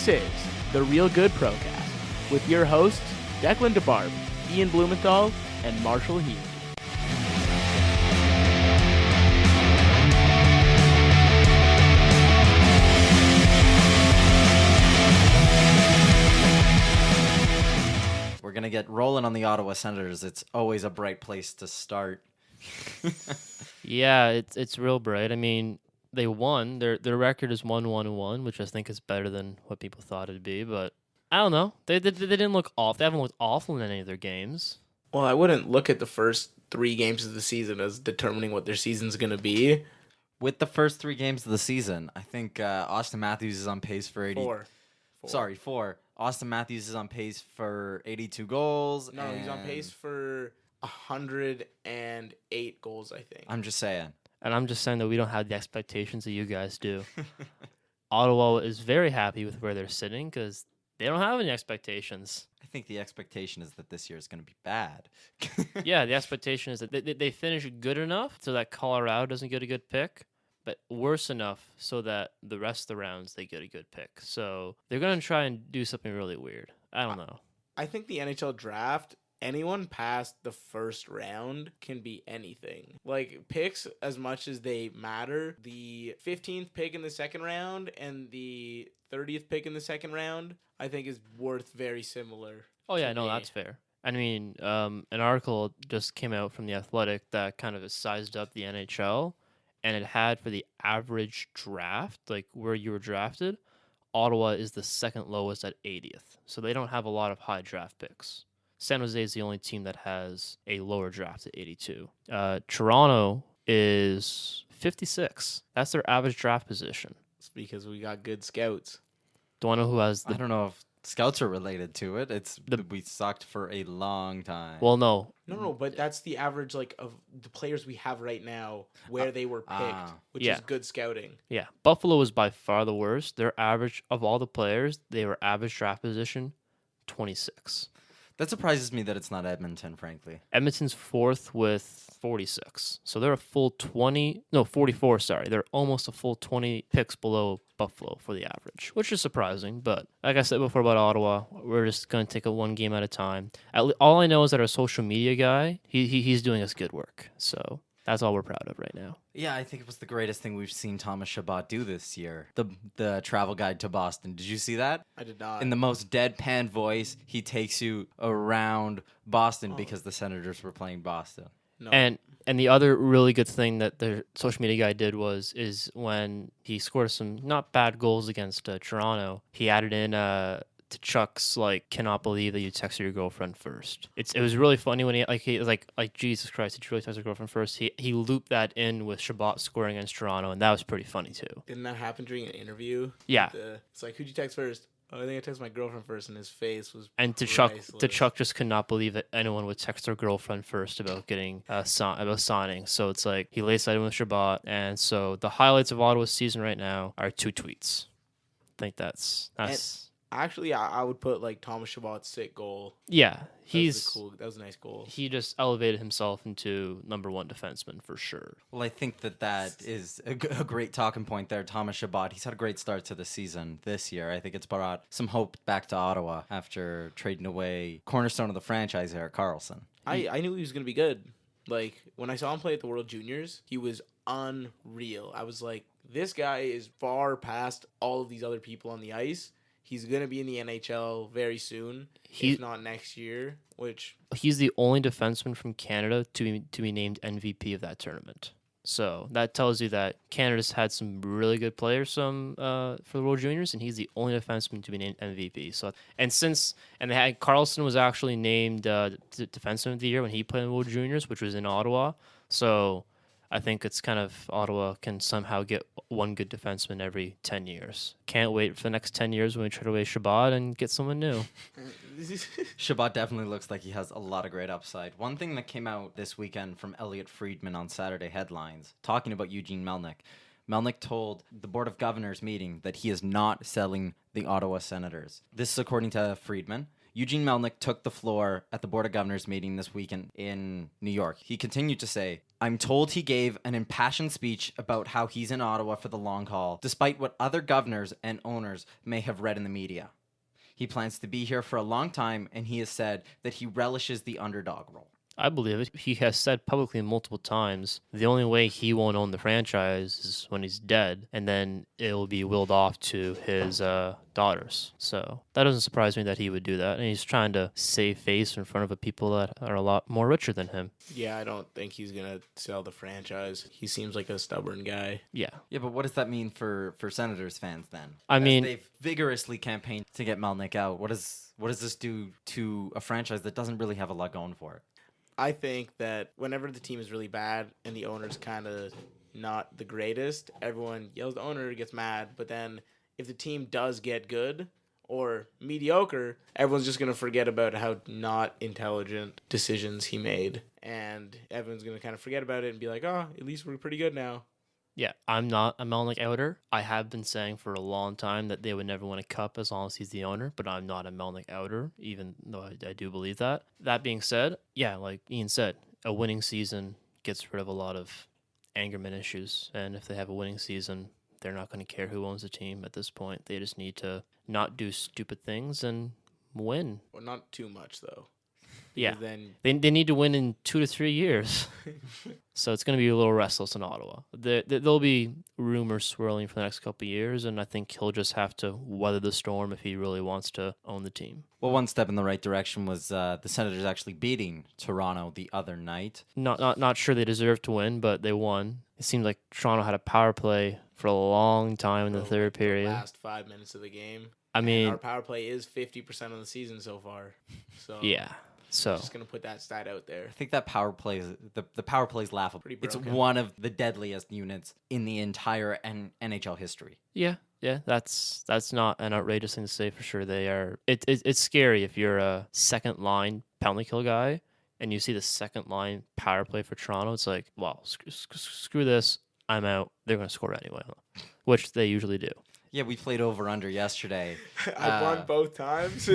This is the Real Good Procast with your hosts, Declan DeBarb, Ian Blumenthal, and Marshall Healy. We're going to get rolling on the Ottawa Senators. It's always a bright place to start. Yeah, it's real bright. I mean, they won. Their record is 1-1-1, which I think is better than what people thought it'd be. But I don't know. They didn't look off. They haven't looked awful in any of their games. Well, I wouldn't look at the first 3 games of the season as determining what their season's going to be. With the first 3 games of the season, I think Austin Matthews is on pace for 80. 4. Sorry, 4. Austin Matthews is on pace for 82 goals. No, he's on pace for 108 goals, I think. I'm just saying. And I'm just saying that we don't have the expectations that you guys do. Ottawa is very happy with where they're sitting because they don't have any expectations. I think the expectation is that this year is going to be bad. Yeah, the expectation is that they finish good enough so that Colorado doesn't get a good pick, but worse enough so that the rest of the rounds they get a good pick. So they're going to try and do something really weird. I don't know. I think the NHL draft, anyone past the first round can be anything. Like, picks, as much as they matter, the 15th pick in the second round and the 30th pick in the second round, I think is worth very similar. Oh, yeah, to no, me. that's fair. I mean, an article just came out from The Athletic that kind of sized up the NHL, and it had for the average draft, like where you were drafted, Ottawa is the second lowest at 80th. So they don't have a lot of high draft picks. San Jose is the only team that has a lower draft at 82. Toronto is 56. That's their average draft position. It's because we got good scouts. Don't know who has I the... don't know if scouts are related to it. We sucked for a long time. Well, no. No, but that's the average, like, of the players we have right now, where they were picked, which Yeah. is good scouting. Yeah. Buffalo was by far the worst. Their average of all the players, they were average draft position 26. That surprises me that it's not Edmonton, frankly. Edmonton's 4th with 46. So they're a full 44, sorry. They're almost a full 20 picks below Buffalo for the average, which is surprising. But like I said before about Ottawa, we're just going to take it one game at a time. All I know is that our social media guy, he's doing us good work. So that's all we're proud of right now. Yeah, I think it was the greatest thing we've seen Thomas Chabot do this year. The travel guide to Boston. Did you see that? I did not. In the most deadpan voice, he takes you around Boston because the Senators were playing Boston. No. And the other really good thing that the social media guy did is when he scored some not bad goals against Toronto, he added in to Chuck's like cannot believe that you texted your girlfriend first. It was really funny when he was like Jesus Christ, did you really text your girlfriend first? He looped that in with Chabot scoring against Toronto, and that was pretty funny too. Didn't that happen during an interview? Yeah. It's like, who'd you text first? Oh, I think I texted my girlfriend first, and his face was And to Chuck just could not believe that anyone would text their girlfriend first about getting about signing. So it's like he lays that in with Chabot, and so the highlights of Ottawa's season right now are 2 tweets. I think that's. Actually, I would put like Thomas Chabot's sick goal. Yeah, That was a nice goal. He just elevated himself into number 1 defenseman for sure. Well, I think that is a great talking point there. Thomas Chabot, he's had a great start to the season this year. I think it's brought some hope back to Ottawa after trading away cornerstone of the franchise, Erik Karlsson. I knew he was going to be good. Like, when I saw him play at the World Juniors, he was unreal. I was like, this guy is far past all of these other people on the ice. He's going to be in the NHL very soon, if not next year, which... He's the only defenseman from Canada to be named MVP of that tournament. So that tells you that Canada's had some really good players for the World Juniors, and he's the only defenseman to be named MVP. So and they had Karlsson was actually named defenseman of the year when he played in the World Juniors, which was in Ottawa. So I think it's kind of Ottawa can somehow get one good defenseman every 10 years. Can't wait for the next 10 years when we trade away Chabot and get someone new. Chabot definitely looks like he has a lot of great upside. One thing that came out this weekend from Elliot Friedman on Saturday Headlines, talking about Eugene Melnyk. Melnyk told the Board of Governors meeting that he is not selling the Ottawa Senators. This is according to Friedman. Eugene Melnick took the floor at the Board of Governors meeting this weekend in New York. He continued to say, "I'm told he gave an impassioned speech about how he's in Ottawa for the long haul, despite what other governors and owners may have read in the media. He plans to be here for a long time, and he has said that he relishes the underdog role." I believe it. He has said publicly multiple times the only way he won't own the franchise is when he's dead, and then it will be willed off to his daughters. So that doesn't surprise me that he would do that. And he's trying to save face in front of people that are a lot more richer than him. Yeah, I don't think he's going to sell the franchise. He seems like a stubborn guy. Yeah. Yeah, but what does that mean for Senators fans then? I mean, they've vigorously campaigned to get Melnick out. What does this do to a franchise that doesn't really have a lot going for it? I think that whenever the team is really bad and the owner's kind of not the greatest, everyone yells the owner, gets mad. But then if the team does get good or mediocre, everyone's just going to forget about how not intelligent decisions he made. And everyone's going to kind of forget about it and be like, oh, at least we're pretty good now. Yeah, I'm not a Melnick outer. I have been saying for a long time that they would never win a cup as long as he's the owner, but I'm not a Melnick outer, even though I do believe that. That being said, yeah, like Ian said, a winning season gets rid of a lot of angerman issues. And if they have a winning season, they're not going to care who owns the team at this point. They just need to not do stupid things and win. Well, not too much, though. Yeah, Then they need to win in 2 to 3 years. So it's going to be a little restless in Ottawa. There'll be rumors swirling for the next couple of years, and I think he'll just have to weather the storm if he really wants to own the team. Well, one step in the right direction was the Senators actually beating Toronto the other night. Not sure they deserved to win, but they won. It seemed like Toronto had a power play for a long time in the third period. The last 5 minutes of the game. I mean, and our power play is 50% of the season so far. So yeah. So just gonna put that stat out there. I think that power play is the power play is laughable. Pretty It's broken. one of the deadliest units in the entire NHL history. yeah, that's not an outrageous thing to say for sure. They are. It's scary if you're a second line penalty kill guy and you see the second line power play for Toronto. It's like, well, screw this. I'm out. They're gonna score anyway, which they usually do. Yeah, we played over under yesterday. I won both times.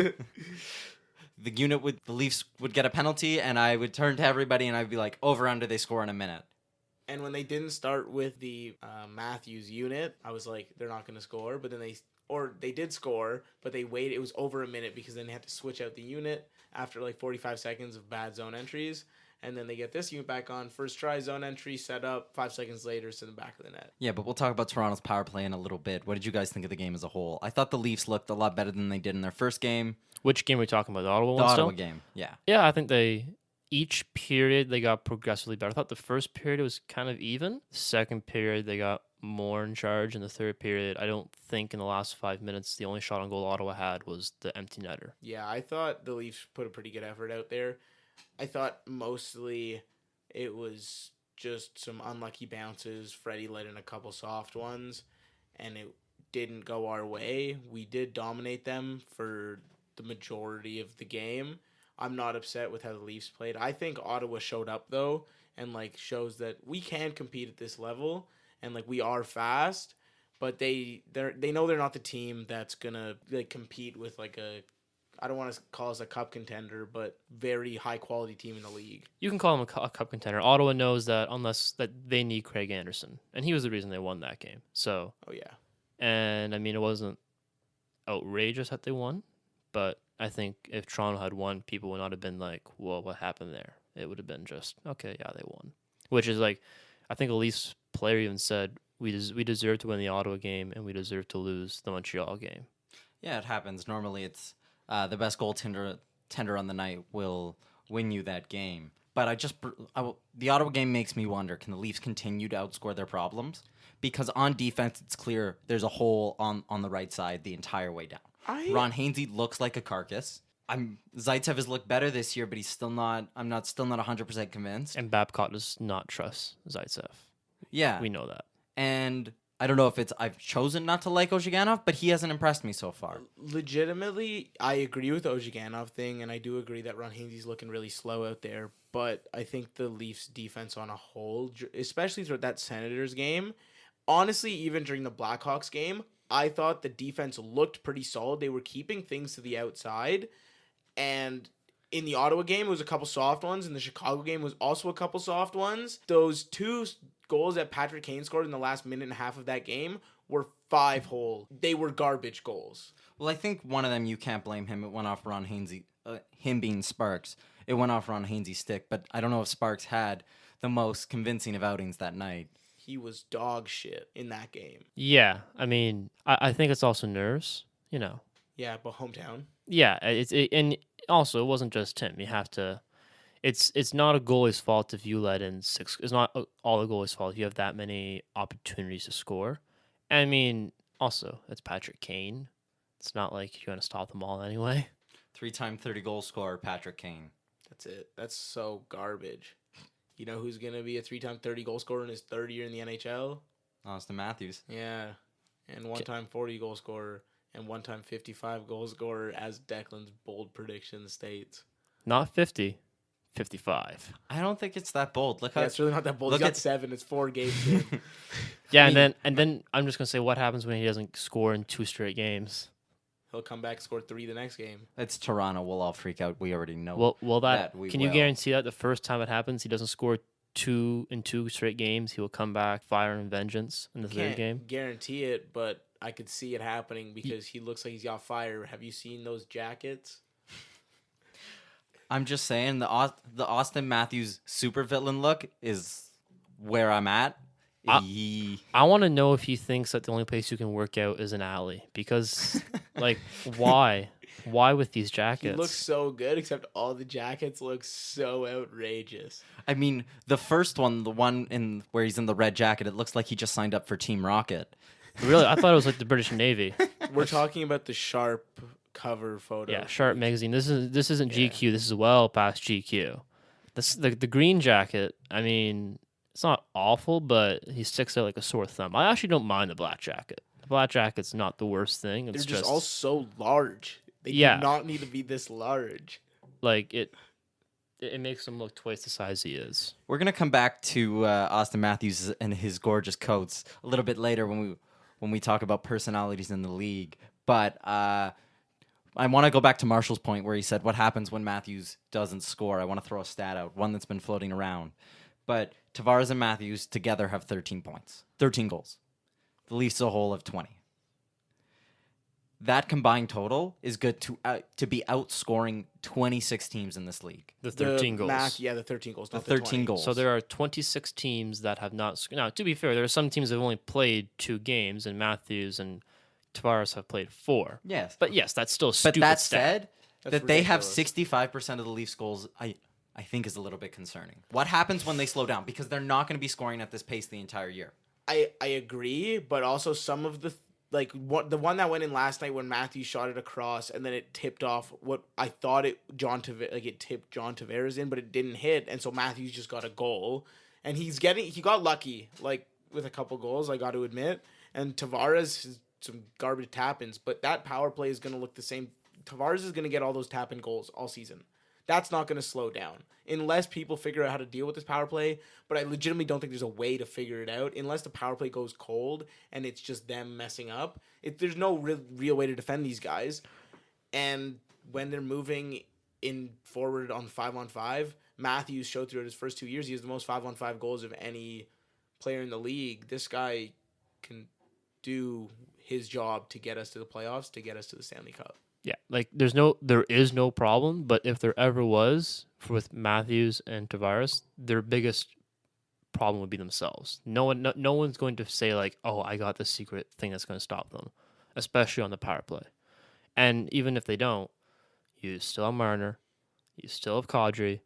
The Leafs would get a penalty, and I would turn to everybody and I'd be like, over under, they score in a minute. And when they didn't start with the Matthews unit, I was like, they're not going to score. But then they did score, but they waited. It was over a minute because then they had to switch out the unit after like 45 seconds of bad zone entries. And then they get this unit back on. First try, zone entry, set up. 5 seconds later, it's in the back of the net. Yeah, but we'll talk about Toronto's power play in a little bit. What did you guys think of the game as a whole? I thought the Leafs looked a lot better than they did in their first game. Which game are we talking about? The Ottawa The one Ottawa still? game, yeah. Yeah, I think each period they got progressively better. I thought the first period was kind of even. The second period they got more in charge. In the third period, I don't think in the last 5 minutes the only shot on goal Ottawa had was the empty netter. Yeah, I thought the Leafs put a pretty good effort out there. I thought mostly it was just some unlucky bounces. Freddie let in a couple soft ones, and it didn't go our way. We did dominate them for the majority of the game. I'm not upset with how the Leafs played. I think Ottawa showed up, though, and shows that we can compete at this level, and we are fast, but they know they're not the team that's gonna compete with I don't want to call us a cup contender, but very high quality team in the league. You can call them a cup contender. Ottawa knows that unless that they need Craig Anderson, and he was the reason they won that game. So, Oh yeah, and I mean it wasn't outrageous that they won, but I think if Toronto had won, people would not have been like, "Well, what happened there?" It would have been just, "Okay, yeah, they won," which is I think a Leafs player even said, "We deserve to win the Ottawa game, and we deserve to lose the Montreal game." Yeah, it happens. Normally it's the best goaltender on the night will win you that game. But the Ottawa game makes me wonder, can the Leafs continue to outscore their problems? Because on defense, it's clear there's a hole on the right side the entire way down. Ron Hainsey looks like a carcass. Zaitsev has looked better this year, but I'm not 100% convinced. And Babcock does not trust Zaitsev. Yeah. We know that. And I don't know if I've chosen not to like Ozhiganov, but he hasn't impressed me so far. Legitimately, I agree with the Ozhiganov thing, and I do agree that Ron Hainsey's looking really slow out there. But I think the Leafs' defense on a whole, especially throughout that Senators game, honestly, even during the Blackhawks game, I thought the defense looked pretty solid. They were keeping things to the outside, And in the Ottawa game, it was a couple soft ones. In the Chicago game, was also a couple soft ones. Those 2 goals that Patrick Kane scored in the last minute and a half of that game were 5-hole. They were garbage goals. Well, I think one of them you can't blame him. It went off Ron Hainsey, him being Sparks. It went off Ron Hainsey's stick, but I don't know if Sparks had the most convincing of outings that night. He was dog shit in that game. Yeah, I mean, I think it's also nerves, Yeah, but hometown. Yeah, and also it wasn't just him. You have to. It's not a goalie's fault if you let in 6. It's not all the goalie's fault if you have that many opportunities to score. I mean, also it's Patrick Kane. It's not like you're gonna stop them all anyway. 3-time 30-goal scorer Patrick Kane. That's it. That's so garbage. You know who's going to be a 3-time 30-goal scorer in his 3rd year in the NHL? Austin Matthews. Yeah. And 1-time 40-goal scorer and 1-time 55-goal scorer, as Declan's bold prediction states. Not 50, 55. I don't think it's that bold. Look how Yeah, it's really not that bold. He's got 7. It's 4 games in. Yeah, and then I'm just gonna say what happens when he doesn't score in 2 straight games. He'll come back, score 3 the next game. it's Toronto. We'll all freak out. We already know. Well, we can you will. guarantee that the first time it happens, he doesn't score 2 in 2 straight games? He will come back, fire and vengeance in the 3rd game. Guarantee it, but I could see it happening because he looks like he's got fire. Have you seen those jackets? I'm just saying the Austin Matthews supervillain look is where I'm at. I want to know if he thinks that the only place you can work out is an alley because, like, why? Why with these jackets? He looks so good, except all the jackets look so outrageous. I mean, the first one, the one in where he's in the red jacket, it looks like he just signed up for Team Rocket. Really, I thought it was like the British Navy. We're talking about the Sharp cover photo. Yeah, Sharp magazine. This isn't GQ. This is well past GQ. The green jacket. I mean, it's not awful, but he sticks out like a sore thumb. I actually don't mind the black jacket. The black jacket's not the worst thing. It's They're just all so large. They do not need to be this large. Like it makes him look twice the size he is. We're gonna come back to Austin Matthews and his gorgeous coats a little bit later when we talk about personalities in the league. But I want to go back to Marshall's point where he said, what happens when Matthews doesn't score? I want to throw a stat out, one that's been floating around. But Tavares and Matthews together have 13 points, 13 goals. The Leafs a whole of 20. That combined total is good to be outscoring 26 teams in this league. The 13 goals. The 13 goals. The 13 goals. So there are 26 teams that have not. Now, to be fair, there are some teams that have only played 2 games, and Matthews and Tavares have played 4. Yes. But yes, that's still a stupid But that stat. said, that they have 65% of the Leafs goals, I think is a little bit concerning. What happens when they slow down? Because they're not going to be scoring at this pace the entire year. I agree, but also some of the the one that went in last night when Matthews shot it across and then it tipped off what I thought it tipped John Tavares in, but it didn't hit, and so Matthews just got a goal, and he got lucky with a couple goals, I got to admit, and Tavares has some garbage tap-ins, but that power play is going to look the same. Tavares is going to get all those tap-in goals all season. That's not going to slow down unless people figure out how to deal with this power play. But I legitimately don't think there's a way to figure it out unless the power play goes cold and it's just them messing up. There's no real way to defend these guys. And when they're moving in forward on 5-on-5, Matthews showed throughout his first 2 years he has the most 5-on-5 goals of any player in the league. This guy can do his job to get us to the playoffs, to get us to the Stanley Cup. Yeah, there is no problem, but if there ever was with Matthews and Tavares, their biggest problem would be themselves. No one's going to say "Oh, I got the secret thing that's going to stop them," especially on the power play. And even if they don't, you still have Marner, you still have Kadri,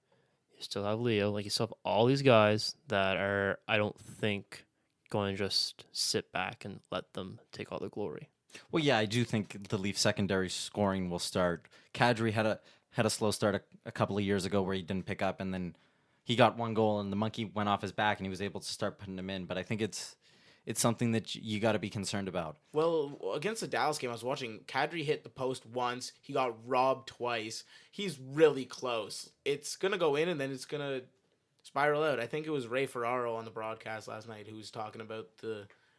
you still have Leo. You still have all these guys that are, I don't think, going to just sit back and let them take all the glory. Well, yeah, I do think the Leafs secondary scoring will start. Kadri had a slow start a couple of years ago where he didn't pick up, and then he got 1 goal, and the monkey went off his back, and he was able to start putting him in. But I think it's something that you got to be concerned about. Well, against the Dallas game I was watching, Kadri hit the post once. He got robbed twice. He's really close. It's going to go in, and then it's going to spiral out. I think it was Ray Ferraro on the broadcast last night who was talking about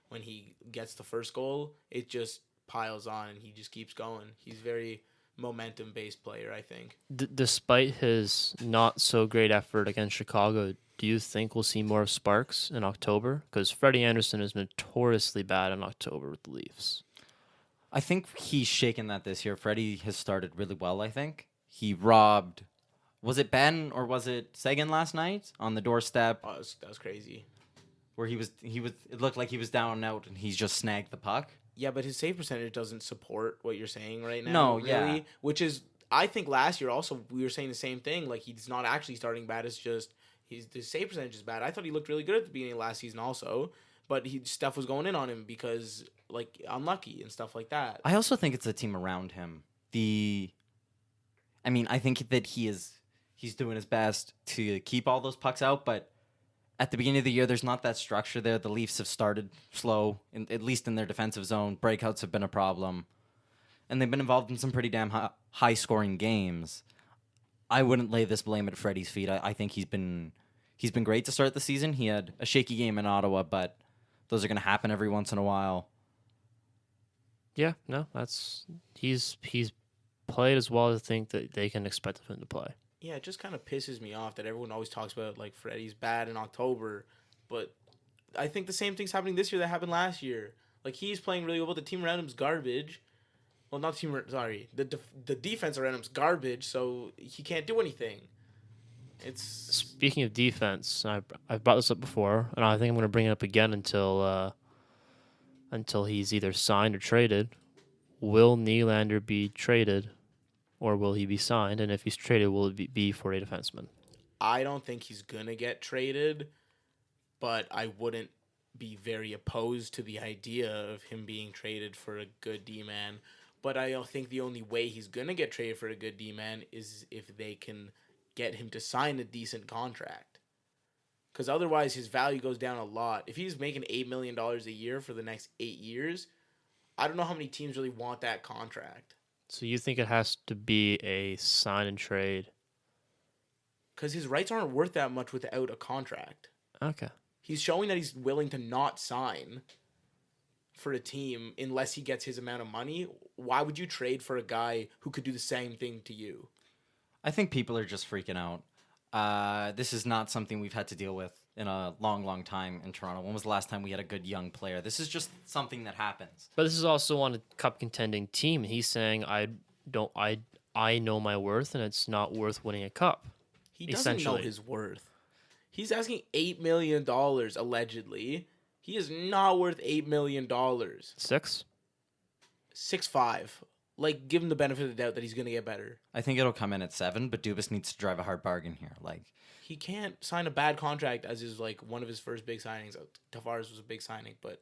when he gets the first goal, it just piles on and he just keeps going. He's very momentum-based player, I think. Despite his not so great effort against Chicago, do you think we'll see more sparks in October? Because Freddie Anderson is notoriously bad in October with the Leafs. I think he's shaken that this year. Freddie has started really well, I think. He robbed, was it Ben or was it Sagan last night on the doorstep? Oh, that was crazy. Where it looked like he was down and out and he's just snagged the puck. Yeah, but his save percentage doesn't support what you're saying right now. No, really, yeah. Which is, I think last year also we were saying the same thing. Like, he's not actually starting bad. It's just his save percentage is bad. I thought he looked really good at the beginning of last season also, but stuff was going in on him because like unlucky and stuff like that. I also think it's the team around him. I think that he's doing his best to keep all those pucks out, but at the beginning of the year, there's not that structure there. The Leafs have started slow, at least in their defensive zone. Breakouts have been a problem. And they've been involved in some pretty damn high-scoring games. I wouldn't lay this blame at Freddie's feet. I think he's been great to start the season. He had a shaky game in Ottawa, but those are going to happen every once in a while. Yeah, no, he's played as well as I think that they can expect of him to play. Yeah, it just kind of pisses me off that everyone always talks about, like, Freddie's bad in October, but I think the same thing's happening this year that happened last year. Like, he's playing really well, but the team around him's garbage. Well, not the team, sorry. The defense around him's garbage, so he can't do anything. Speaking of defense, I've brought this up before, and I think I'm going to bring it up again until he's either signed or traded. Will Nylander be traded? Or will he be signed? And if he's traded, will it be for a defenseman? I don't think he's going to get traded, but I wouldn't be very opposed to the idea of him being traded for a good D-man. But I don't think the only way he's going to get traded for a good D-man is if they can get him to sign a decent contract. Because otherwise his value goes down a lot. If he's making $8 million a year for the next 8 years, I don't know how many teams really want that contract. So you think it has to be a sign and trade? Because his rights aren't worth that much without a contract. Okay. He's showing that he's willing to not sign for a team unless he gets his amount of money. Why would you trade for a guy who could do the same thing to you? I think people are just freaking out. This is not something we've had to deal with in a long, long time in Toronto. When was the last time we had a good young player? This is just something that happens. But this is also on a cup contending team. He's saying I know my worth and it's not worth winning a cup. He doesn't know his worth. He's asking $8 million allegedly. He is not worth $8 million. 6? 6'5". Like, give him the benefit of the doubt that he's going to get better. I think it'll come in at 7, but Dubas needs to drive a hard bargain here. Like, he can't sign a bad contract as is like one of his first big signings. Tavares was a big signing, but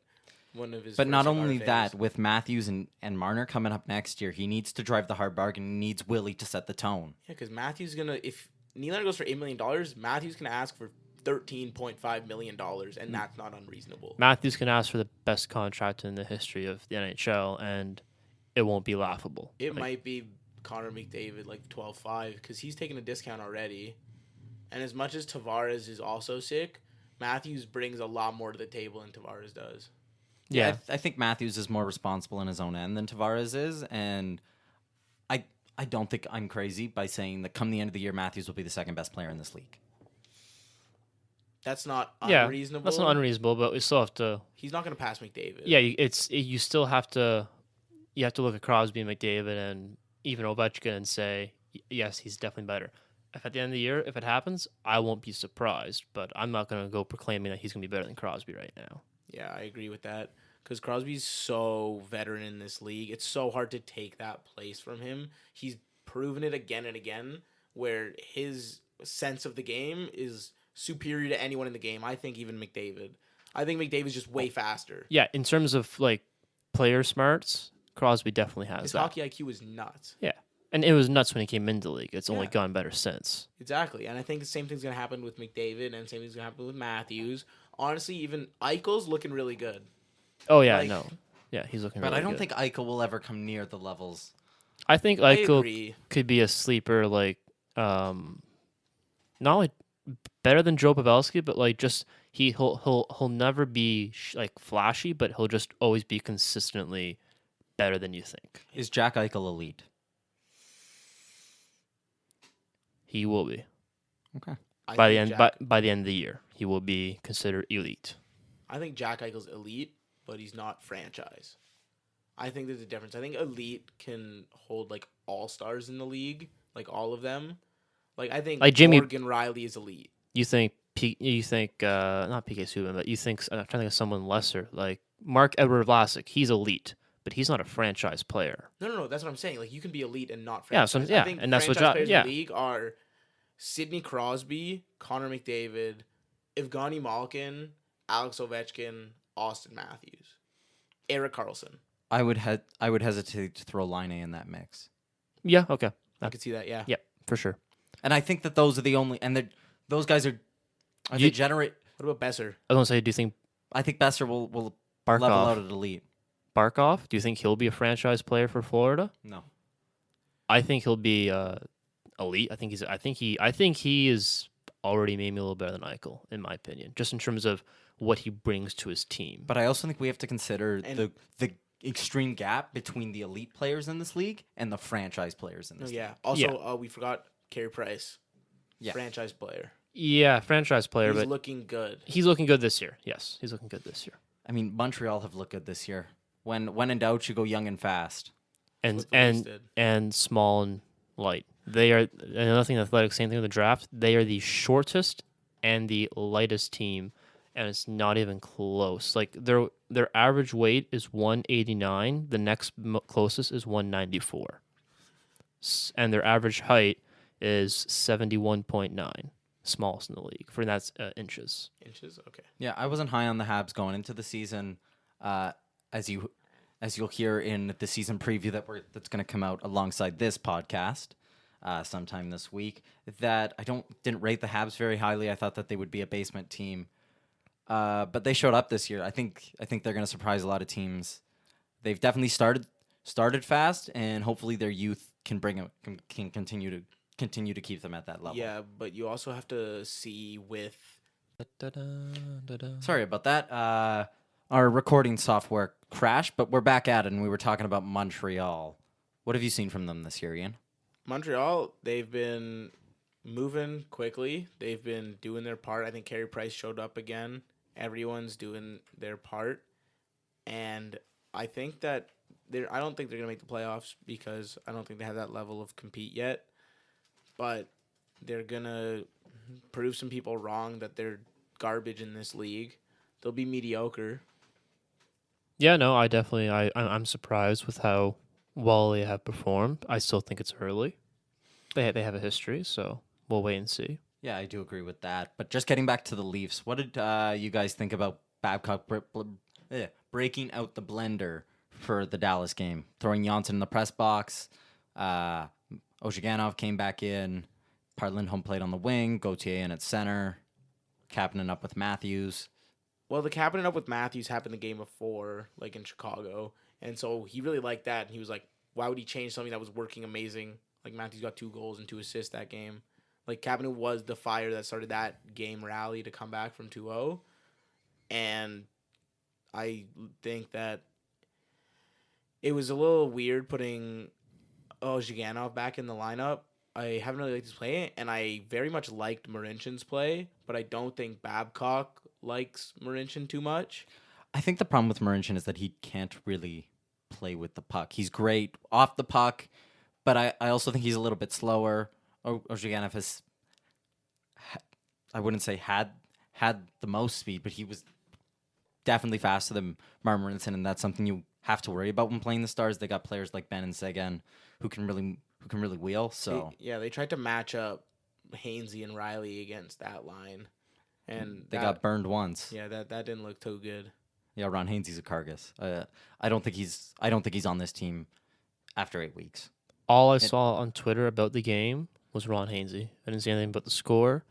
one of his. But first not only RFAs. that, with Matthews and Marner coming up next year, he needs to drive the hard bargain. He needs Willie to set the tone. Yeah, because Matthews if Nylander goes for $8 million, Matthews can ask for $13.5 million, and that's not unreasonable. Matthews can ask for the best contract in the history of the NHL, and it won't be laughable. It might be Connor McDavid like 12.5 because he's taking a discount already. And as much as Tavares is also sick, Matthews brings a lot more to the table than Tavares does. Yeah, I think Matthews is more responsible in his own end than Tavares is, and I don't think I'm crazy by saying that come the end of the year, Matthews will be the second best player in this league. That's not unreasonable. That's not unreasonable, but we still have to. He's not going to pass McDavid. Yeah, you still have to. You have to look at Crosby and McDavid and even Ovechkin and say, yes, he's definitely better. If at the end of the year, if it happens, I won't be surprised, but I'm not going to go proclaiming that he's going to be better than Crosby right now. Yeah, I agree with that. Because Crosby's so veteran in this league. It's so hard to take that place from him. He's proven it again and again where his sense of the game is superior to anyone in the game. I think even McDavid. I think McDavid's just way faster. Yeah, in terms of like player smarts, Crosby definitely has his that. hockey IQ is nuts. Yeah. And it was nuts when he came into the league. It's only gone better since. Exactly. And I think the same thing's going to happen with McDavid and the same thing's going to happen with Matthews. Honestly, even Eichel's looking really good. Oh, yeah, no. Yeah, he's looking really good. But I don't think Eichel will ever come near the levels. I think Eichel could be a sleeper, like, not like better than Joe Pavelski, but like just he'll never be like flashy, but he'll just always be consistently better than you think. Is Jack Eichel elite? He will be. Okay. By the end by the end of the year, he will be considered elite. I think Jack Eichel's elite, but he's not franchise. I think there's a difference. I think elite can hold like all-stars in the league, like all of them. Like I think Like Jimmy- Morgan Riley is elite. You think not PK Subban, but you think I'm trying to think of someone lesser like Mark Edward Vlasic. He's elite, but he's not a franchise player. No. That's what I'm saying. Like you can be elite and not Yeah, franchise. so- yeah, I think and that's what franchise Jo- players yeah. in the league are Sidney Crosby, Connor McDavid, Evgeny Malkin, Alex Ovechkin, Austin Matthews, Erik Karlsson. I would hesitate to throw Line in that mix. Yeah, okay. I could see that. Yeah. Yeah, for sure. And I think that those are the only, and those guys are they You- generate. What about Besser? I was gonna say, do you think I think Besser will level out Barkov? at elite. Barkov? Do you think he'll be a franchise player for Florida? No. I think he'll be elite. I think he is already maybe a little better than Eichel, in my opinion, just in terms of what he brings to his team. But I also think we have to consider And- the extreme gap between the elite players in this league and the franchise players in No, this yeah. league. Also, we forgot Carey Price. Yeah. Franchise player. Yeah, franchise player, He's but looking good. he's looking good this year. Yes, he's looking good this year. I mean, Montreal have looked good this year. When in doubt, you go young and fast. And What the Leafs did. and small and light. They are another thing. Athletic, same thing with the draft. They are the shortest and the lightest team, and it's not even close. Like their average weight is 189. The next closest is 194, and their average height is 71.9. Smallest in the league for that's inches. Inches? Okay. Yeah, I wasn't high on the Habs going into the season. As you'll hear in the season preview that's going to come out alongside this podcast sometime this week, that I didn't rate the Habs very highly. I thought that they would be a basement team, but they showed up this year. I think they're going to surprise a lot of teams. They've definitely started fast, and hopefully their youth can continue to keep them at that level. Yeah, but you also have to see with Sorry about that. Our recording software crashed, but we're back at it, and we were talking about Montreal. What have you seen from them this year, Ian? Montreal. They've been moving quickly. They've been doing their part. I think Carey Price showed up again. Everyone's doing their part, and I think that I don't think they're gonna make the playoffs because I don't think they have that level of compete yet. But they're gonna prove some people wrong that they're garbage in this league. They'll be mediocre. Yeah, no, I'm surprised with how well they have performed. I still think it's early. They have a history, so we'll wait and see. Yeah, I do agree with that. But just getting back to the Leafs, what did you guys think about Babcock breaking out the blender for the Dallas game? Throwing Janssen in the press box. Ozhiganov came back in. Lindholm played on the wing. Gauthier in at center. Kapanen up with Matthews. Well, the capping up with Matthews happened the game before, like in Chicago. And so he really liked that. And he was like, why would he change something that was working amazing? Like Matthews got 2 goals and 2 assists that game. Like Kapanen was the fire that started that game rally to come back from 2-0. And I think that it was a little weird putting Zhiganov back in the lineup. I haven't really liked his play, and I very much liked Marinchin's play, but I don't think Babcock likes Marinchin too much. I think the problem with Marinchin is that he can't really play with the puck. He's great off the puck, but I also think he's a little bit slower. Ozhiganov has, I wouldn't say had the most speed, but he was definitely faster than Marinchin, and that's something you have to worry about when playing the Stars. They got players like Ben and Seguin who can really wheel. So They tried to match up Hainsey and Riley against that line, and they got burned once. Yeah, that didn't look too good. Yeah, Ron Hainsey's a carcass. I don't think he's on this team after 8 weeks. All I saw on Twitter about the game was Ron Hainsey. I didn't see anything but the score.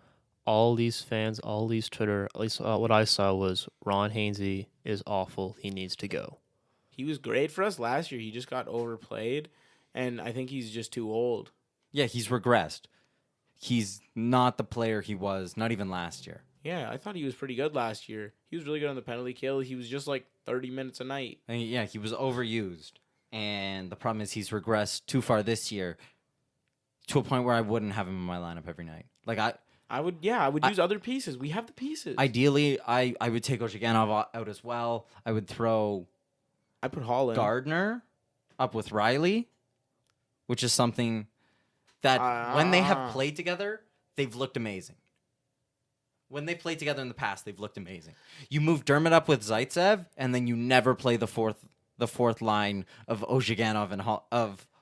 All these fans, all these Twitter, at least what I saw was Ron Hainsey is awful. He needs to go. He was great for us last year. He just got overplayed, and I think he's just too old. Yeah, he's regressed. He's not the player he was, not even last year. Yeah, I thought he was pretty good last year. He was really good on the penalty kill. He was just like 30 minutes a night. I mean, yeah, he was overused. And the problem is he's regressed too far this year to a point where I wouldn't have him in my lineup every night. Like I would use other pieces. We have the pieces. ideally, I would take Ozhiganov out as well. I would throw I put Hall in. Gardner up with Riley, which is something that when they have played together, they've looked amazing. When they played together in the past, they've looked amazing. You move Dermott up with Zaitsev, and then you never play the fourth line of Ozhiganov and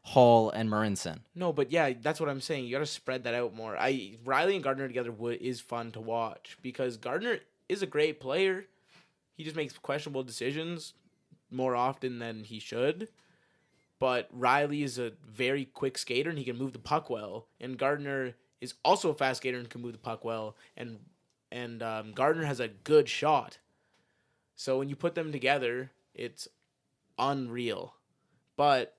Hall and Marinson. No, but yeah, that's what I'm saying. You got to spread that out more. Riley and Gardner together is fun to watch because Gardner is a great player. He just makes questionable decisions more often than he should. But Riley is a very quick skater and he can move the puck well. And Gardner is also a fast skater and can move the puck well. And Gardner has a good shot. So when you put them together, it's unreal. But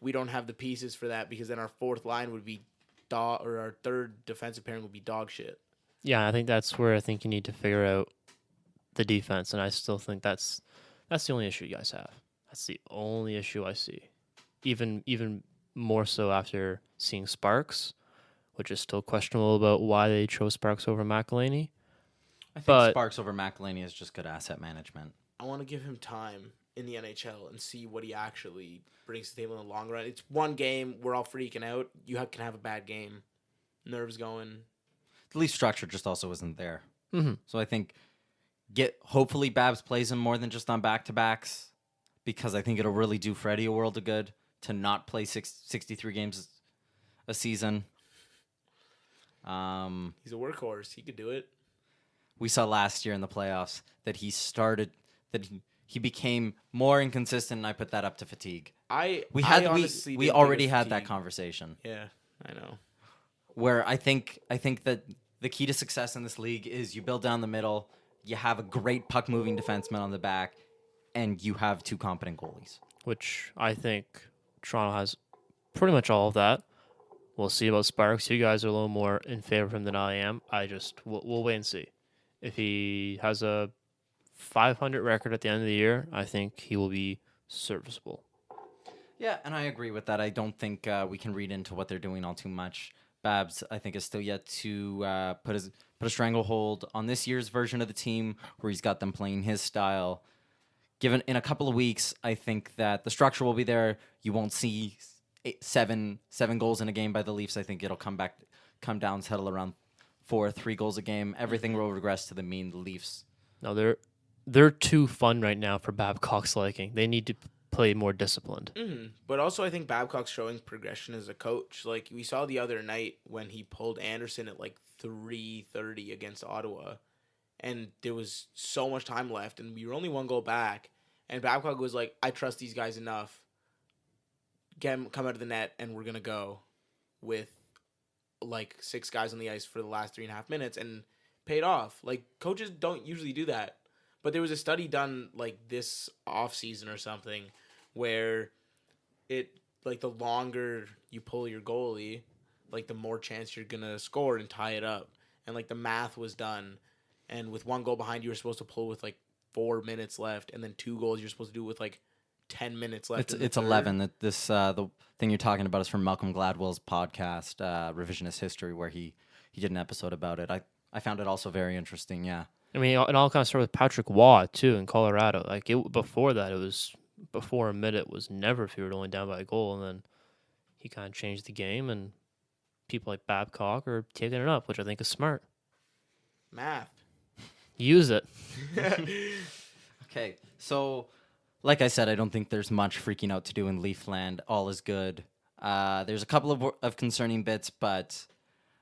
we don't have the pieces for that because then our fourth line would be or our third defensive pairing would be dog shit. Yeah, I think that's where I think you need to figure out the defense, and I still think that's the only issue you guys have. That's the only issue I see. Even more so after seeing Sparks, which is still questionable about why they chose Sparks over McElhaney. I think Sparks over McElhaney is just good asset management. I want to give him time in the NHL and see what he actually brings to the table in the long run. It's one game. We're all freaking out. You can have a bad game. Nerves going. The Leaf structure just also isn't there. Mm-hmm. So I think hopefully Babs plays him more than just on back-to-backs because I think it'll really do Freddie a world of good to not play 63 games a season. He's a workhorse. He could do it. We saw last year in the playoffs that he became more inconsistent, and I put that up to fatigue. We already had that conversation. Yeah, I know. Where I think that the key to success in this league is you build down the middle, you have a great puck moving defenseman on the back, and you have two competent goalies. Which I think Toronto has pretty much all of that. We'll see about Sparks. You guys are a little more in favor of him than I am. We'll wait and see. If he has a 500 record at the end of the year, I think he will be serviceable. Yeah, and I agree with that. I don't think we can read into what they're doing all too much. Babs, I think, is still yet to put a stranglehold on this year's version of the team where he's got them playing his style. Given in a couple of weeks, I think that the structure will be there. You won't see seven goals in a game by the Leafs. I think it'll come down, settle around 3 goals a game. Everything will regress to the mean. The Leafs. No, they're too fun right now for Babcock's liking. They need to play more disciplined. Mm-hmm. But also, I think Babcock's showing progression as a coach. Like we saw the other night when he pulled Anderson at like 3:30 against Ottawa, and there was so much time left, and we were only 1 goal back. And Babcock was like, "I trust these guys enough. Come out of the net, and we're gonna go with like 6 guys on the ice for the last 3.5 minutes," and paid off. Like coaches don't usually do that. But there was a study done like this off season or something where it like the longer you pull your goalie, like the more chance you're gonna score and tie it up. And like the math was done, and with 1 goal behind you were supposed to pull with like 4 minutes left, and then 2 goals you're supposed to do with like 10 minutes left. It's 11. That this the thing you're talking about is from Malcolm Gladwell's podcast, Revisionist History, where he did an episode about it. I found it also very interesting. Yeah. I mean, it all kind of started with Patrick Waugh, too, in Colorado. Like, before that, it was before a minute was never if you were only down by a goal, and then he kind of changed the game, and people like Babcock are taking it up, which I think is smart. Math. Use it. Okay, so like I said, I don't think there's much freaking out to do in Leafland. All is good. There's a couple of concerning bits, but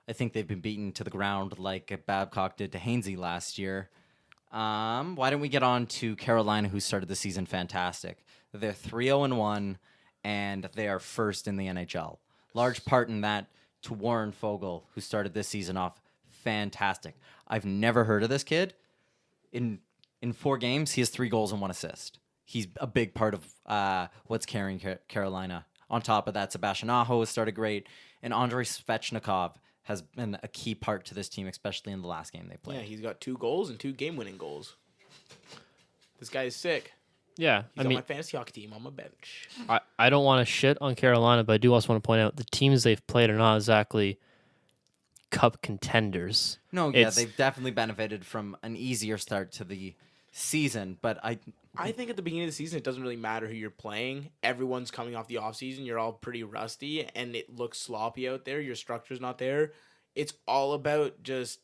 I think they've been beaten to the ground like Babcock did to Hainsey last year. Why don't we get on to Carolina, who started the season fantastic? They're 3-0-1, and they are first in the NHL. Large part in that to Warren Fogle, who started this season off fantastic. I've never heard of this kid. In 4 games, he has 3 goals and 1 assist. He's a big part of what's carrying Carolina. On top of that, Sebastian Aho has started great, and Andrei Svechnikov has been a key part to this team, especially in the last game they played. Yeah, he's got 2 goals and 2 game-winning goals. This guy is sick. Yeah, He's on my fantasy hockey team on my bench. I don't want to shit on Carolina, but I do also want to point out the teams they've played are not exactly cup contenders. No, yeah, they've definitely benefited from an easier start to the season, but I think at the beginning of the season, it doesn't really matter who you're playing. Everyone's coming off the offseason. You're all pretty rusty, and it looks sloppy out there. Your structure's not there. It's all about just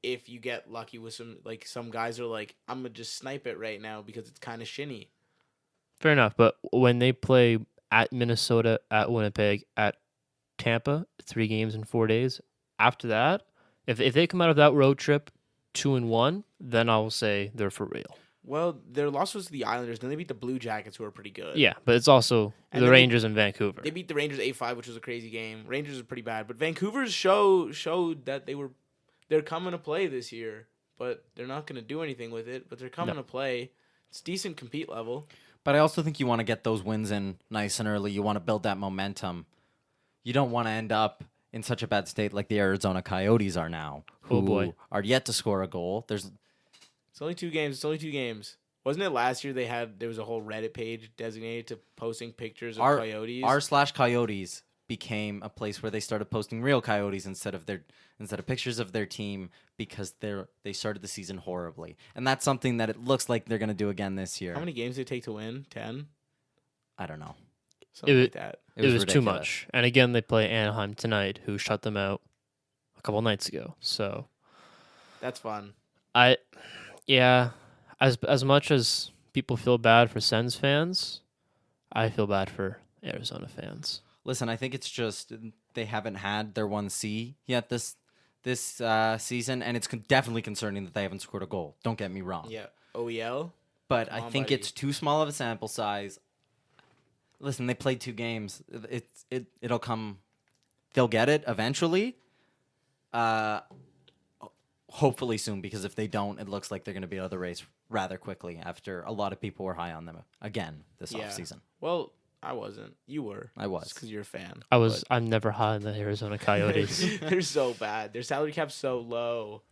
if you get lucky with some guys are like, I'm going to just snipe it right now because it's kind of shinny. Fair enough, but when they play at Minnesota, at Winnipeg, at Tampa, 3 games in 4 days, after that, if they come out of that road trip 2-1, then I will say they're for real. Well, their loss was to the Islanders. Then they beat the Blue Jackets, who are pretty good. Yeah, but it's also And the then Rangers in Vancouver. They beat the Rangers 8-5, which was a crazy game. Rangers is pretty bad, but Vancouver's showed that they're coming to play this year, but they're not going to do anything with it. But they're coming to play. It's decent compete level. But I also think you want to get those wins in nice and early. You want to build that momentum. You don't want to end up in such a bad state like the Arizona Coyotes are now, who are yet to score a goal. It's only 2 games. Wasn't it last year there was a whole Reddit page designated to posting pictures of Coyotes? r/Coyotes became a place where they started posting real Coyotes instead of pictures of their team because they started the season horribly. And that's something that it looks like they're going to do again this year. How many games did it take to win? 10? I don't know. Something like that. It was ridiculous. too much. And again, they play Anaheim tonight, who shut them out a couple nights ago. So that's fun. As much as people feel bad for Sens fans, I feel bad for Arizona fans. Listen, I think it's just they haven't had their 1C yet this season, and it's definitely concerning that they haven't scored a goal. Don't get me wrong. Yeah, OEL. But I think it's too small of a sample size. Listen, they played 2 games. It'll come. They'll get it eventually. Hopefully soon, because if they don't, it looks like they're going to be out of the race rather quickly after a lot of people were high on them again this offseason. Well, I wasn't. You were. I was. Because you're a fan. I'm never high on the Arizona Coyotes. They're so bad. Their salary cap's so low.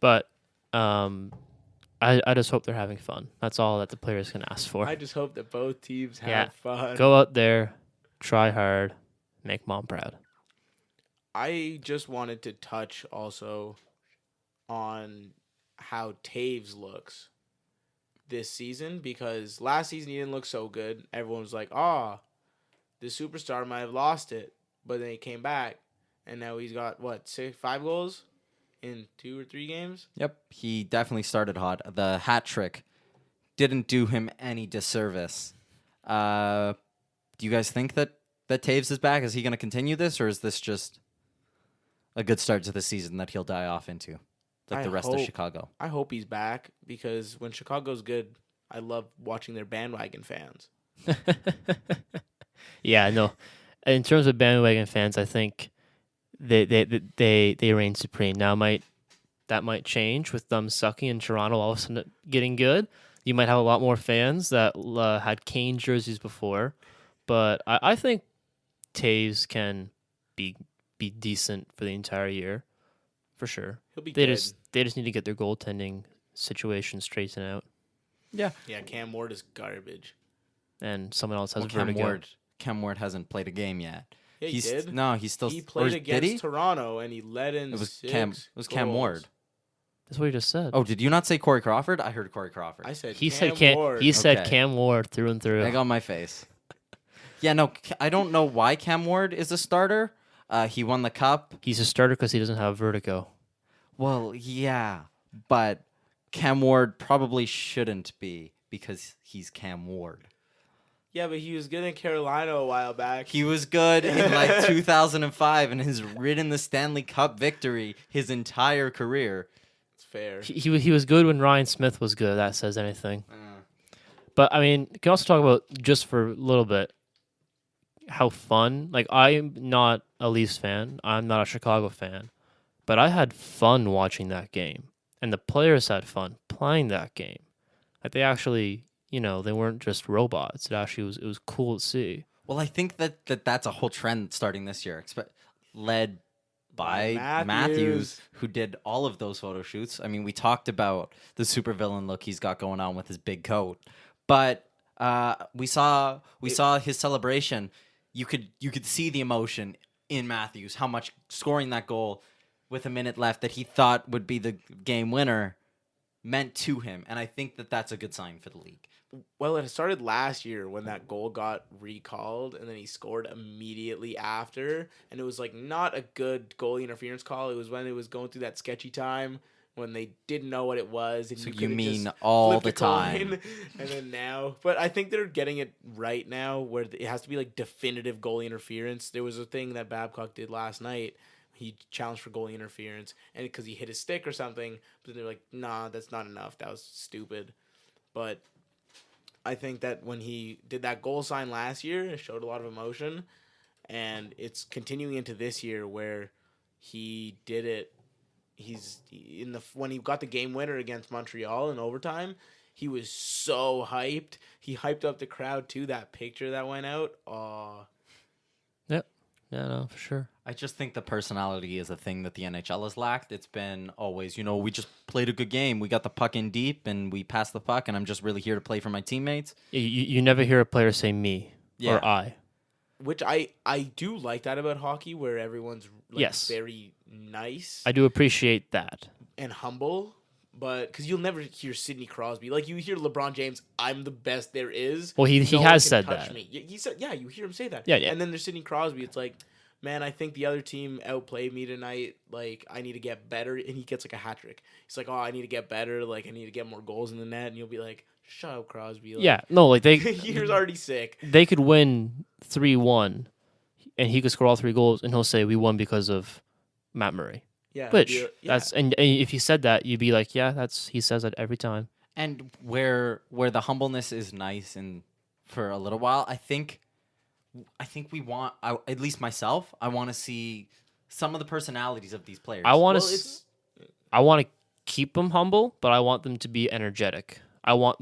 But I just hope they're having fun. That's all that the players can ask for. I just hope that both teams have fun. Go out there, try hard, make mom proud. I just wanted to touch also on how Taves looks this season, because last season he didn't look so good. Everyone was like, the superstar might have lost it. But then he came back, and now he's got, 5 goals in 2 or 3 games? Yep, he definitely started hot. The hat trick didn't do him any disservice. Do you guys think that Taves is back? Is he going to continue this, or is this just a good start to the season that he'll die off into, like the rest of Chicago? I hope he's back, because when Chicago's good, I love watching their bandwagon fans. Yeah, no. In terms of bandwagon fans, I think they reign supreme. Now that might change with them sucking and Toronto all of a sudden getting good. You might have a lot more fans that had Kane jerseys before, but I think Taves can be decent for the entire year, for sure. He'll be good. They just need to get their goaltending situation straightened out. Yeah. Yeah, Cam Ward is garbage. And someone else has vertigo. Cam Ward hasn't played a game yet. Yeah, he did. No, he's still. He played against Toronto, and he led in It was 6 Cam. It was Cam goals. Ward. That's what you just said. Oh, did you not say Corey Crawford? I heard Corey Crawford. I said He Cam said Ward. He said Okay. Cam Ward through and through. Egg on my face. Yeah, no, I don't know why Cam Ward is a starter. He won the cup. He's a starter because he doesn't have vertigo. Well, yeah, but Cam Ward probably shouldn't be because he's Cam Ward. Yeah, but he was good in Carolina a while back. He was good in like 2005 and has ridden the Stanley Cup victory his entire career. It's fair. He was good when Ryan Smith was good. If that says anything. But I mean, you can also talk about, just for a little bit, how fun. Like, I'm not a Leafs fan. I'm not a Chicago fan. But I had fun watching that game. And the players had fun playing that game. Like, they actually, they weren't just robots. It was cool to see. Well, I think that's a whole trend starting this year, led by Matthews, who did all of those photo shoots. I mean, we talked about the supervillain look he's got going on with his big coat, but we saw his celebration. You could see the emotion in Matthews, how much scoring that goal with a minute left that he thought would be the game winner meant to him, and I think that that's a good sign for the league. Well, it started last year when that goal got recalled, and then he scored immediately after, and it was like not a good goalie interference call. It was when it was going through that sketchy time when they didn't know what it was. And So you could've mean just all flipped the a coin, time. and then now, but I think they're getting it right now where it has to be like definitive goalie interference. There was a thing that Babcock did last night. He challenged for goalie interference, and because he hit his stick or something, but they're like, nah, that's not enough. That was stupid. But I think that when he did that goal sign last year, it showed a lot of emotion, and it's continuing into this year where he did it. When he got the game winner against Montreal in overtime, he was so hyped. He hyped up the crowd too. That picture that went out. Oh, Yep. Yeah, no, for sure. I just think the personality is a thing that the NHL has lacked. It's been always, we just played a good game. We got the puck in deep, and we passed the puck, and I'm just really here to play for my teammates. You never hear a player say me or I. which I do like that about hockey, where everyone's like Yes. very nice I do appreciate that. and humble. But because you'll never hear Sidney Crosby, like you hear LeBron James, "I'm the best there is." Well, he No one has can said touch that. me. He said, yeah, you hear him say that. Yeah, yeah. And then there's Sidney Crosby. It's like, man, I think the other team outplayed me tonight. Like, I need to get better. And he gets like a hat trick. He's like, oh, I need to get better. Like, I need to get more goals in the net. And you'll be like, shut up, Crosby. Like, Yeah, no, like you're already sick. they could win 3-1, and he could score all 3 goals, and he'll say we won because of Matt Murray. Yeah. Which yeah. that's and if he said that, you'd be like, yeah, he says that every time. And where the humbleness is nice, and for a little while, I think we want, at least myself, I want to see some of the personalities of these players. I want Well, to keep them humble, but I want them to be energetic. I want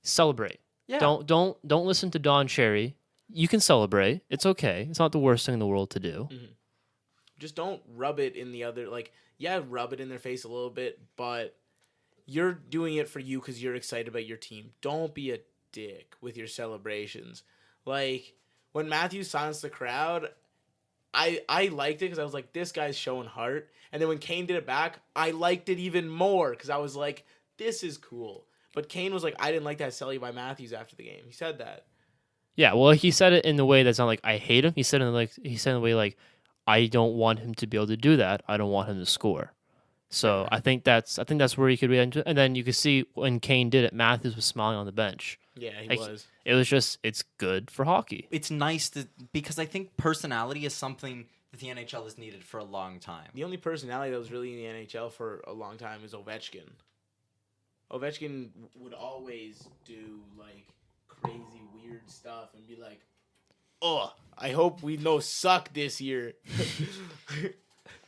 celebrate. Yeah. Don't listen to Don Cherry. You can celebrate. It's okay. It's not the worst thing in the world to do. just don't rub it in the other, rub it in their face a little bit, but you're doing it for you because you're excited about your team. Don't be a dick with your celebrations. Like, when Matthews silenced the crowd, I liked it because I was like, this guy's showing heart. And then when Kane did it back, I liked it even more because I was like, this is cool. But Kane was like, I didn't like that Celly by Matthews after the game. He said that. Yeah, well, he said it in the way that's not like I hate him. He said it in the way like I don't want him to be able to do that. I don't want him to score. So I think that's where he could be. And then you could see when Kane did it, Matthews was smiling on the bench. Yeah, he Like, was. It was just, it's good for hockey. It's nice because I think personality is something that the NHL has needed for a long time. The only personality that was really in the NHL for a long time is Ovechkin. Ovechkin would always do crazy weird stuff and be like, "Oh, I hope we no suck this year."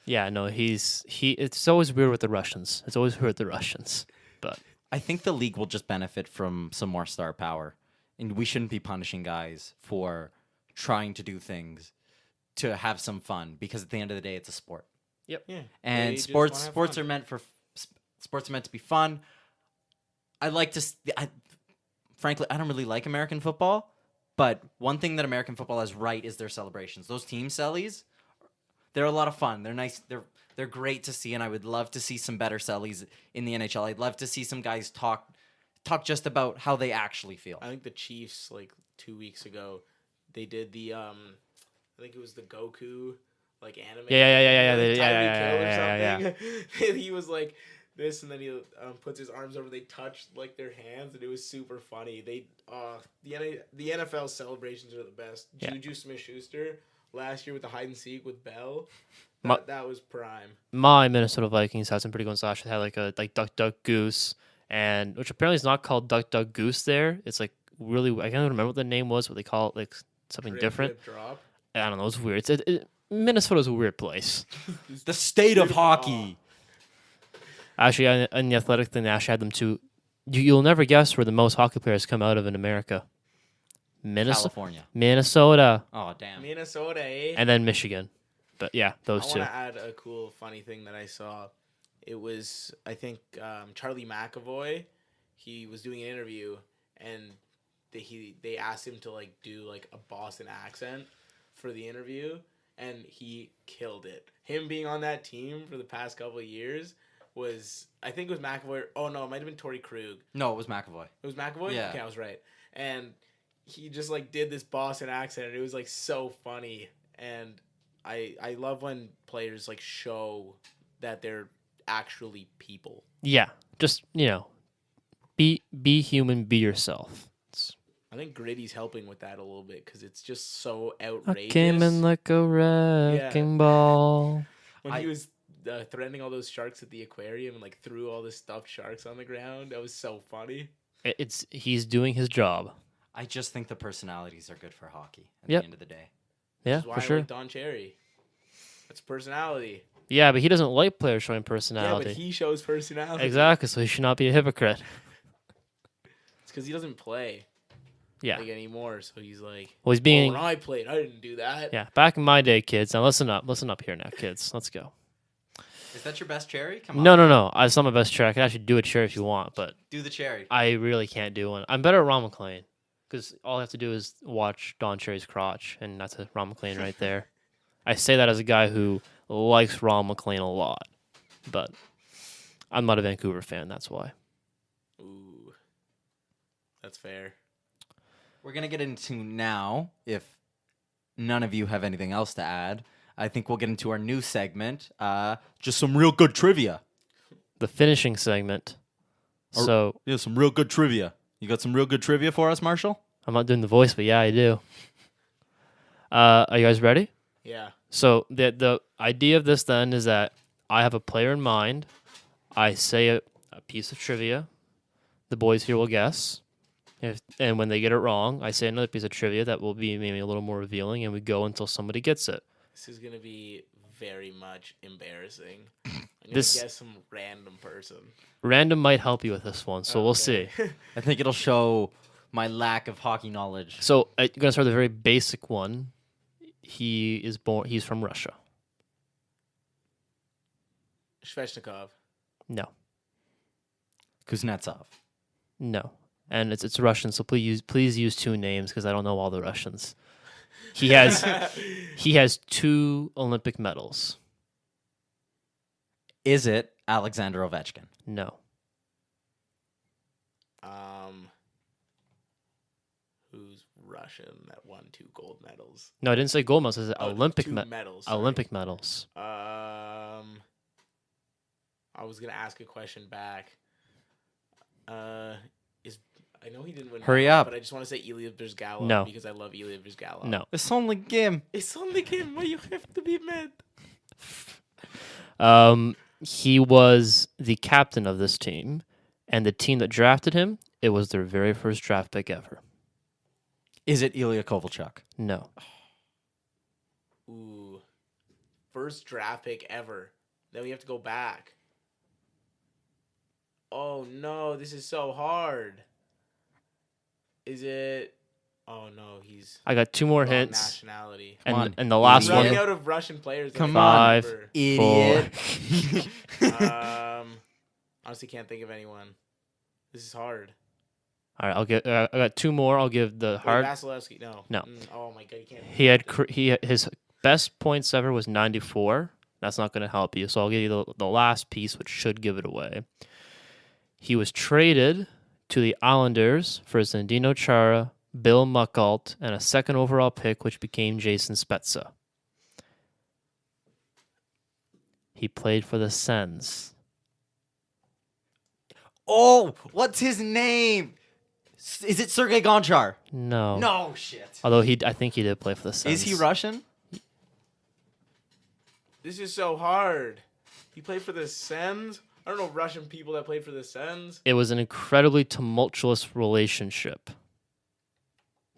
Yeah, no, it's always weird with the Russians. It's always weird with the Russians. But I think the league will just benefit from some more star power, and we shouldn't be punishing guys for trying to do things to have some fun, because at the end of the day, it's a sport. yep. Yeah, And they just wanna have sports fun. are meant to be fun. Frankly, I don't really like American football, but one thing that American football has right is their celebrations. Those team Cellys, they're a lot of fun. They're nice. They're great to see, and I would love to see some better Cellys in the NHL. I'd love to see some guys talk just about how they actually feel. I think the Chiefs 2 weeks ago, they did the I think it was the Goku anime. Yeah. Tyreek Yeah. Hill or something. And he was like this, and then he puts his arms over. They touched their hands, and it was super funny. They the NFL celebrations are the best. Yeah. Juju Smith-Schuster last year with the hide and seek with Bell. Ma- That was prime. My Minnesota Vikings had some pretty good ones last year. They had Duck Duck Goose, and which apparently is not called Duck Duck Goose there. It's really, I can't remember what the name was, but they call it something Drip, different. drip, drop. I don't know. It's weird. Minnesota's a weird place. The state of hockey. Actually, in the athletic thing, they actually had them too. You'll never guess where the most hockey players come out of in America. California. Minnesota, Oh, damn. Minnesota, eh? and then Michigan. But yeah, those I two. want to add a cool, funny thing that I saw. It was, I think, Charlie McAvoy. He was doing an interview, and they asked him to like do like a Boston accent for the interview, and he killed it. Him being on that team for the past couple of years was, I think it was McAvoy. Oh no, it might have been Torrey Krug. No, it was McAvoy. It was McAvoy? Yeah. Okay, I was right. And he just like did this Boston accent, and it was like so funny. And I love when players like show that they're actually people. Yeah, just be human, be yourself. I think Gritty's helping with that a little bit because it's just so I outrageous. came in like a wrecking ball. When he was threatening all those sharks at the aquarium and like threw all the stuffed sharks on the ground, that was so funny. He's doing his job. I just think the personalities are good for hockey at Yep. the end of the day. Yeah, Which is why for I sure. like Don Cherry. That's personality. Yeah, but he doesn't like players showing Yeah, personality. but he shows personality. Exactly, so he should not be a hypocrite. It's because he doesn't play Yeah. like anymore. So he's like, Well, he's being. when I played, I didn't do that. Yeah, back in my day, kids. Now listen up here now, kids. Let's go. Is that your best cherry? Come on. No. It's not my best chair. I can actually do a chair if you want, but Do the cherry. I really can't do one. I'm better at Ron McLean because all I have to do is watch Don Cherry's crotch, and that's a Ron McLean right there. I say that as a guy who likes Ron McLean a lot, but I'm not a Vancouver fan. That's why. Ooh, that's fair. We're going to get into now, if none of you have anything else to add, I think we'll get into our new segment, just some real good trivia. The finishing segment. So Yeah, some real good trivia. You got some real good trivia for us, Marshall? I'm not doing the voice, but yeah, I do. Are you guys ready? Yeah. So the idea of this then is that I have a player in mind. I say a piece of trivia. The boys here will guess. And when they get it wrong, I say another piece of trivia that will be maybe a little more revealing, and we go until somebody gets it. This is going to be very much embarrassing. I'm going to guess some random person. Random might help you with this one, so we'll see. I think it'll show my lack of hockey knowledge. So I'm going to start with a very basic one. He's from Russia. Svechnikov. No. Kuznetsov. No. And it's Russian, so please use two names because I don't know all the Russians. He has 2 Olympic medals. Is it Alexander Ovechkin? No. Who's Russian that won 2 gold medals? No, I didn't say gold medals. I said Olympic 2 medals. sorry. Olympic medals. I was gonna ask a question back. I know he didn't win. Hurry medals, up. But I just want to say Ilya Brzgalov No. because I love Ilya Brzgalov. No. It's only game. It's only him. Why you have to be mad? He was the captain of this team, and the team that drafted him, it was their very first draft pick ever. Is it Ilya Kovalchuk? No. Ooh, first draft pick ever. Then we have to go back. Oh no, this is so hard. Is it? Oh no, he's I got 2 more wrong hints, nationality. Come on, and the last idiot. one. Running out of Russian players. that Come I on, can remember. idiot. Honestly, can't think of anyone. This is hard. All right, I'll get. I got 2 more. I'll give the hard. Vasilevsky, no. No. Oh my god, you can't. His best points ever was 94. That's not going to help you. So I'll give you the last piece, which should give it away. He was traded to the Islanders for Zdeno Chara, Bill Muckalt, and a 2nd overall pick, which became Jason Spezza. He played for the Sens. Oh, what's his name? Is it Sergei Gonchar? No. No, shit. Although I think he did play for the Sens. Is he Russian? This is so hard. He played for the Sens. I don't know Russian people that played for the Sens. It was an incredibly tumultuous relationship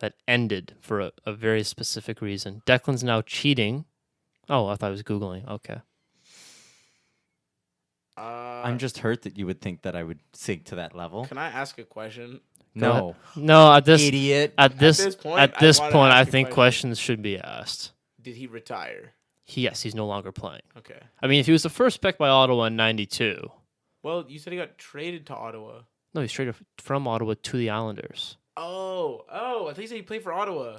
that ended for a very specific reason. Declan's now cheating. Oh, I thought I was Googling. Okay. I'm just hurt that you would think that I would sink to that level. Can I ask a question? No. No, at this Idiot. at this this point, at I this wanna point, I ask a think question. questions should be asked. Did he retire? He's no longer playing. Okay. I mean, if he was the first pick by Ottawa in '92, Well, you said he got traded to Ottawa. no, he's traded from Ottawa to the Islanders. Oh, I think you said he played for Ottawa.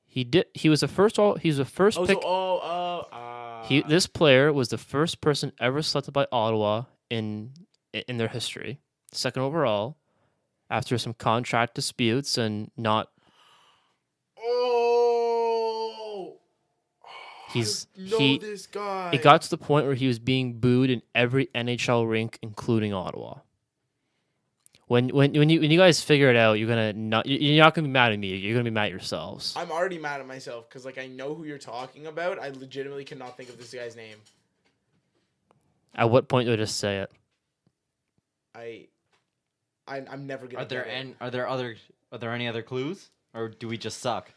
He did. He was the first. He was the first pick. This player was the first person ever selected by Ottawa in their history, second overall, after some contract disputes and not. Oh, He's I know he. this guy. It got to the point where he was being booed in every NHL rink, including Ottawa. When you guys figure it out, you're not gonna be mad at me. You're gonna be mad at yourselves. I'm already mad at myself because I know who you're talking about. I legitimately cannot think of this guy's name. At what point do I just say it? I'm never gonna. Are there any other clues, or do we just suck?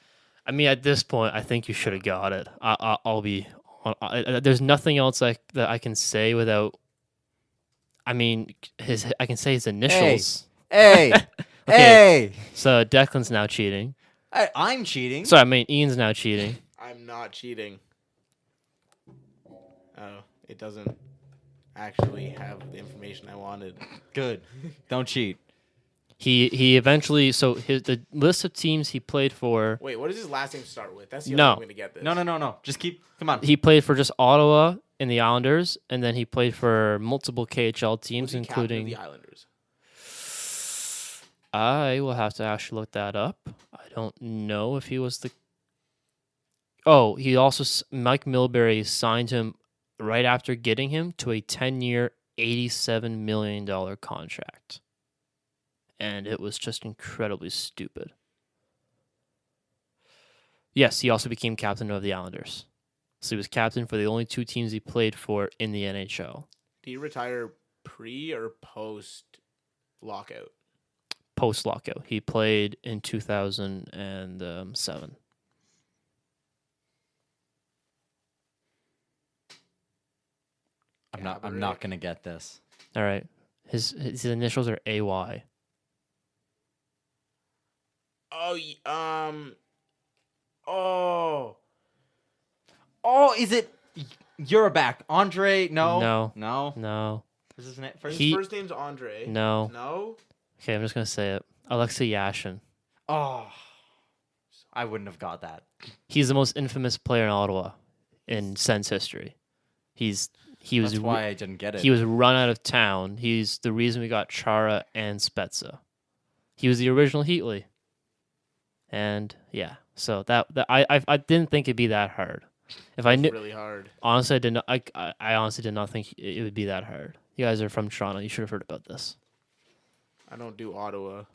I mean, at this point, I think you should have got it. I'll be. There's nothing else that I can say without. I mean, I can say his initials. Hey, Okay. hey! So Declan's now cheating. I'm cheating. Sorry, I mean Ian's now cheating. I'm not cheating. Oh, it doesn't actually have the information I wanted. Good. Don't cheat. He eventually the list of teams he played for. Wait, what does his last name start with? That's the No. only way I'm gonna get this. No. Just come on. He played for just Ottawa in the Islanders, and then he played for multiple KHL teams, Was he captain of including. the Islanders. I will have to actually look that up. I don't know if he was the. Oh, he also Mike Milbury signed him right after getting him to a 10-year, $87 million contract, and it was just incredibly stupid. Yes, he also became captain of the Islanders. So he was captain for the only two teams he played for in the NHL. Did he retire pre or post lockout? Post lockout. He played in 2007. I'm not gonna get this. All right. His initials are AY. Oh, is it? You're back, Andre? No. No. This is His first name's Andre. No. No? Okay, I'm just going to say it. Alexei Yashin. Oh, I wouldn't have got that. He's the most infamous player in Ottawa in Sens history. That's why I didn't get it. He was run out of town. He's the reason we got Chara and Spezza. He was the original Heatley. And yeah, so that I didn't think it'd be that hard. If I knew, really hard. Honestly, I did not. I honestly did not think it would be that hard. You guys are from Toronto. You should have heard about this. I don't do Ottawa.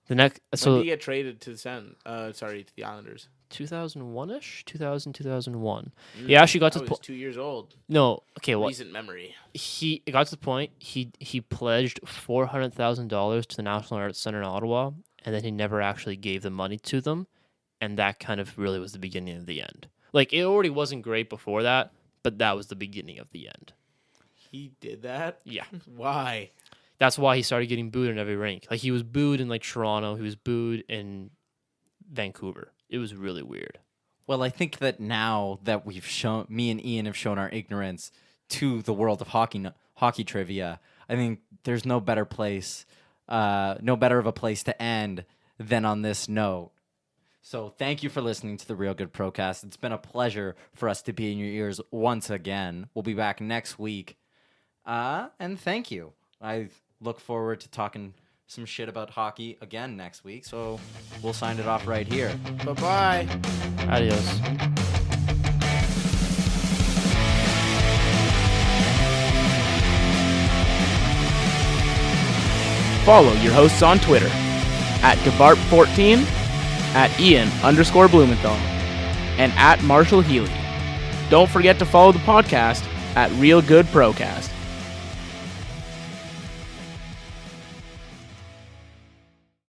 The next, When did he get traded to the to the Islanders? 2001-ish, 2001. He actually got to I was 2 years old. No, okay, well, Recent memory. It got to the point he pledged $400,000 to the National Arts Center in Ottawa, and then he never actually gave the money to them, and that kind of really was the beginning of the end. Like, it already wasn't great before that, but that was the beginning of the end. He did that? Yeah. Why? That's why he started getting booed in every rink. Like, he was booed in, like, Toronto. He was booed in Vancouver. It was really weird. Well, I think that now that me and Ian have shown our ignorance to the world of hockey trivia, I think there's no better of a place to end than on this note. So thank you for listening to the Real Good Procast. It's been a pleasure for us to be in your ears once again. We'll be back next week. And thank you. I look forward to talking some shit about hockey again next week. So we'll sign it off right here. Bye-bye. Adios. Follow your hosts on Twitter at DeBart14, at Ian_Blumenthal, and at Marshall Healy. Don't forget to follow the podcast at Real Good Procast.